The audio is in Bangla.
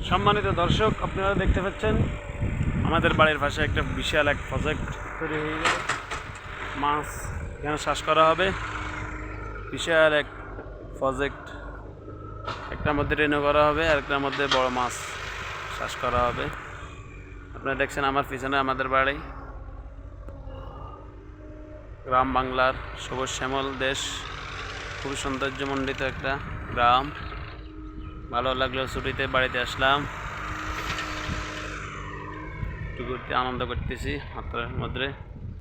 সম্মানিত দর্শক, আপনারা দেখতে পাচ্ছেন আমাদের বাড়ির পাশে একটা বিশাল এক প্রজেক্ট তৈরি হয়ে গেছে। মাছ এখানে চাষ করা হবে। বিশাল এক প্রজেক্ট, একটার মধ্যে রেনু করা হবে আর একটার মধ্যে বড় মাছ চাষ করা হবে। আপনারা দেখছেন আমার পিছনে আমাদের বাড়ি, গ্রাম বাংলার সবুজ শ্যামল দেশ, খুব সৌন্দর্যমণ্ডিত একটা গ্রাম। ভালো লাগলো, ছুটিতে বাড়িতে আসলাম, একটু ঘুরতে আনন্দ করতেছি মাত্রার মধ্যে।